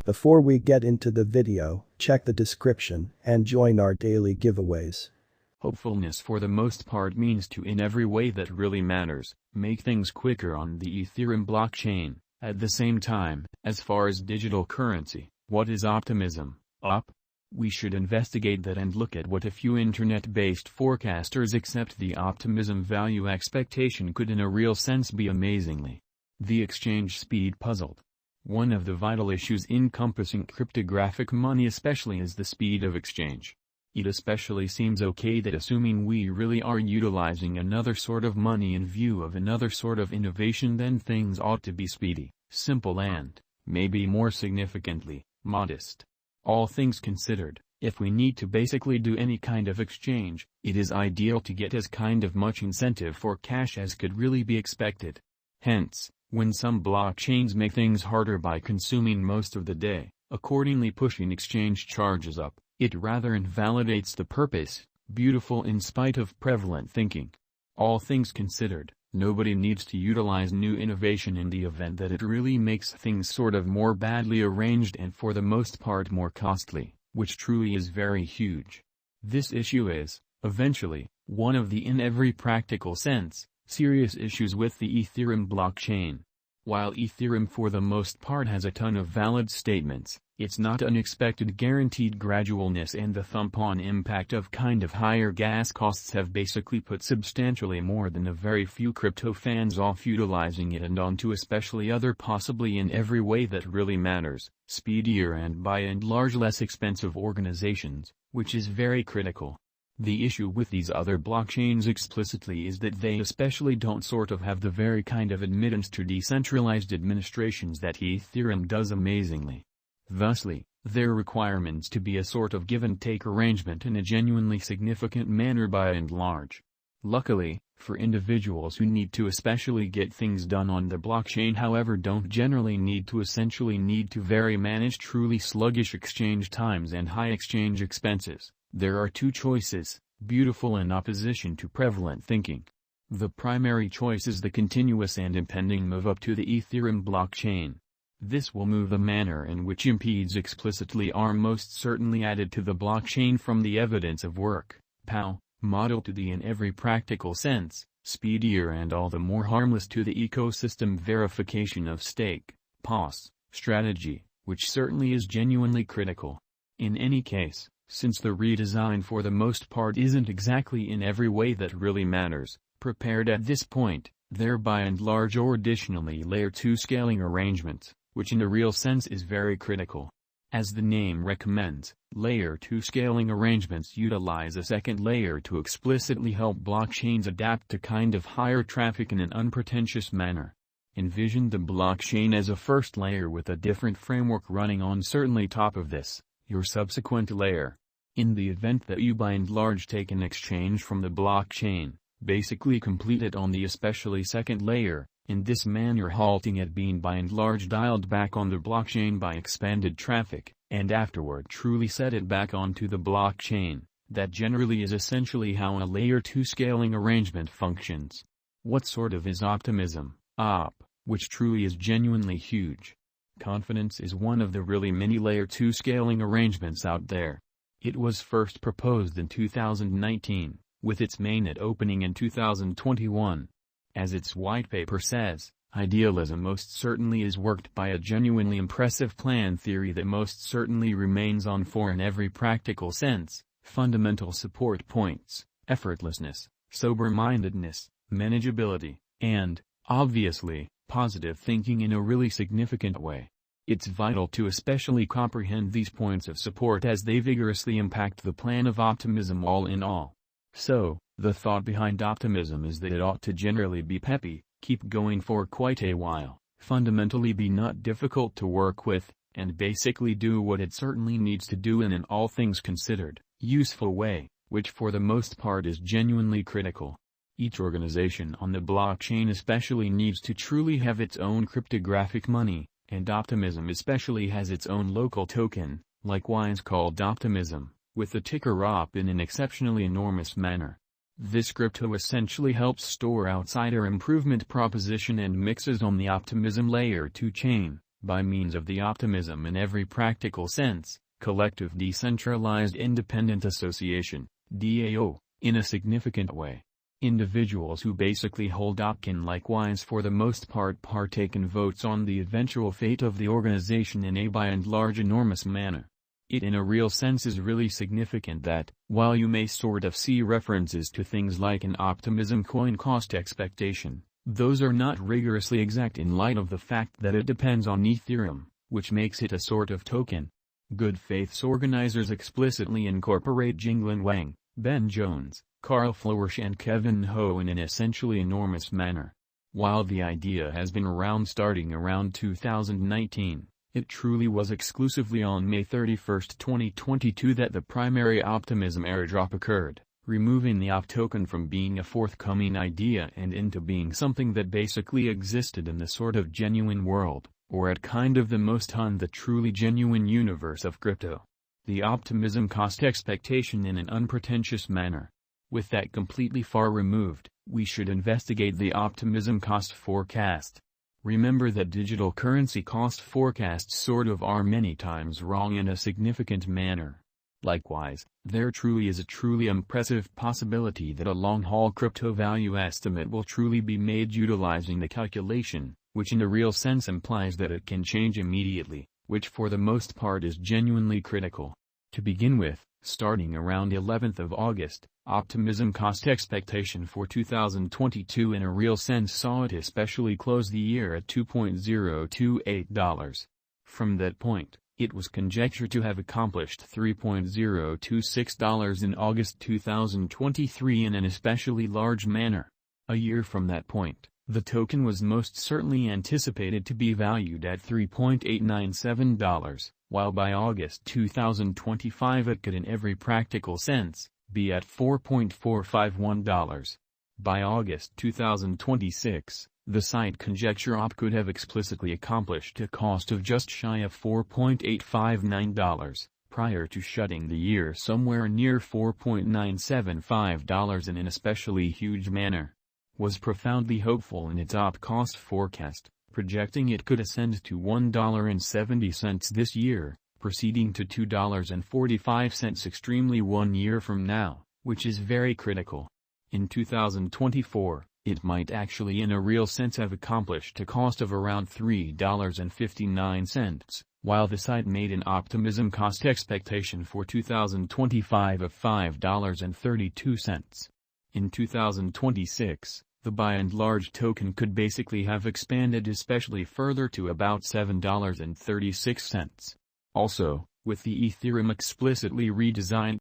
Before we get into the video, check the description and join our daily giveaways. Hopefulness for the most part means to, in every way that really matters, make things quicker on the Ethereum blockchain. At the same time, as far as digital currency, what is optimism? We should investigate that and look at what a few internet-based forecasters accept the optimism value expectation could in a real sense be amazingly. The exchange speed puzzled. One of the vital issues encompassing cryptographic money especially is the speed of exchange. It especially seems okay that assuming we really are utilizing another sort of money in view of another sort of innovation, then things ought to be speedy, simple and, maybe more significantly, modest. All things considered, if we need to basically do any kind of exchange, it is ideal to get as kind of much incentive for cash as could really be expected. Hence, when some blockchains make things harder by consuming most of the day, accordingly pushing exchange charges up, it rather invalidates the purpose, beautiful in spite of prevalent thinking. All things considered, nobody needs to utilize new innovation in the event that it really makes things sort of more badly arranged and for the most part more costly, which truly is very huge. This issue is, eventually, one of the in every practical sense, serious issues with the Ethereum blockchain. While Ethereum for the most part has a ton of valid statements, its not unexpected guaranteed gradualness and the thump-on impact of kind of higher gas costs have basically put substantially more than a very few crypto fans off utilizing it and onto especially other possibly in every way that really matters, speedier and by and large less expensive organizations, which is very critical. The issue with these other blockchains explicitly is that they especially don't sort of have the very kind of admittance to decentralized administrations that Ethereum does amazingly. Thusly, their requirements to be a sort of give-and-take arrangement in a genuinely significant manner by and large. Luckily, for individuals who need to especially get things done on the blockchain however don't generally need to very manage truly sluggish exchange times and high exchange expenses, there are two choices, beautiful in opposition to prevalent thinking. The primary choice is the continuous and impending move up to the Ethereum blockchain. This will move the manner in which impedes explicitly are most certainly added to the blockchain from the evidence of work, POW, model to the in every practical sense, speedier and all the more harmless to the ecosystem verification of stake, POS, strategy, which certainly is genuinely critical. In any case, since the redesign for the most part isn't exactly in every way that really matters, prepared at this point, there by and large or additionally layer 2 scaling arrangements, which in a real sense is very critical. As the name recommends, layer 2 scaling arrangements utilize a second layer to explicitly help blockchains adapt to kind of higher traffic in an unpretentious manner. Envision the blockchain as a first layer with a different framework running on certainly top of this, your subsequent layer. In the event that you by and large take an exchange from the blockchain, basically complete it on the especially second layer, in this manner halting it being by and large dialed back on the blockchain by expanded traffic, and afterward truly set it back onto the blockchain. That generally is essentially how a layer 2 scaling arrangement functions. What sort of is optimism, which truly is genuinely huge. Confidence is one of the really many layer 2 scaling arrangements out there. It was first proposed in 2019, with its mainnet opening in 2021. As its white paper says, idealism most certainly is worked by a genuinely impressive plan theory that most certainly remains on for in every practical sense, fundamental support points, effortlessness, sober-mindedness, manageability, and, obviously, positive thinking in a really significant way. It's vital to especially comprehend these points of support as they vigorously impact the plan of optimism all in all. So, the thought behind optimism is that it ought to generally be peppy, keep going for quite a while, fundamentally be not difficult to work with, and basically do what it certainly needs to do in an all things considered, useful way, which for the most part is genuinely critical. Each organization on the blockchain especially needs to truly have its own cryptographic money, and Optimism especially has its own local token, likewise called Optimism, with the ticker OP in an exceptionally enormous manner. This crypto essentially helps store outsider improvement proposition and mixes on the Optimism layer 2 chain, by means of the optimism in every practical sense, collective decentralized independent association, DAO, in a significant way. Individuals who basically hold op can likewise for the most part partake in votes on the eventual fate of the organization in a by and large enormous manner. It in a real sense is really significant that, while you may sort of see references to things like an Optimism coin cost expectation, those are not rigorously exact in light of the fact that it depends on Ethereum, which makes it a sort of token. Good faith's organizers explicitly incorporate Jinglin Wang, Ben Jones, Carl Flourish and Kevin Ho in an essentially enormous manner. While the idea has been around starting around 2019, it truly was exclusively on May 31, 2022 that the primary Optimism airdrop occurred, removing the OP token from being a forthcoming idea and into being something that basically existed in the sort of genuine world, or at kind of the most on the truly genuine universe of crypto. The Optimism cost expectation in an unpretentious manner. With that completely far removed, we should investigate the Optimism cost forecast. Remember that digital currency cost forecasts sort of are many times wrong in a significant manner. Likewise, there truly is a truly impressive possibility that a long-haul crypto value estimate will truly be made utilizing the calculation, which in a real sense implies that it can change immediately, which for the most part is genuinely critical. To begin with, starting around 11th of August, Optimism cost expectation for 2022 in a real sense saw it especially close the year at $2.028. From that point, it was conjectured to have accomplished $3.026 in August 2023 in an especially large manner. A year from that point, the token was most certainly anticipated to be valued at $3.897, while by August 2025 it could in every practical sense be at $4.451. By August 2026, the site conjecture OP could have explicitly accomplished a cost of just shy of $4.859, prior to shutting the year somewhere near $4.975 in an especially huge manner. Was profoundly hopeful in its OP cost forecast, projecting it could ascend to $1.70 this year, proceeding to $2.45 extremely 1 year from now, which is very critical. In 2024, it might actually in a real sense have accomplished a cost of around $3.59, while the site made an Optimism cost expectation for 2025 of $5.32. In 2026, the by and large token could basically have expanded especially further to about $7.36. Also, with the Ethereum explicitly redesigned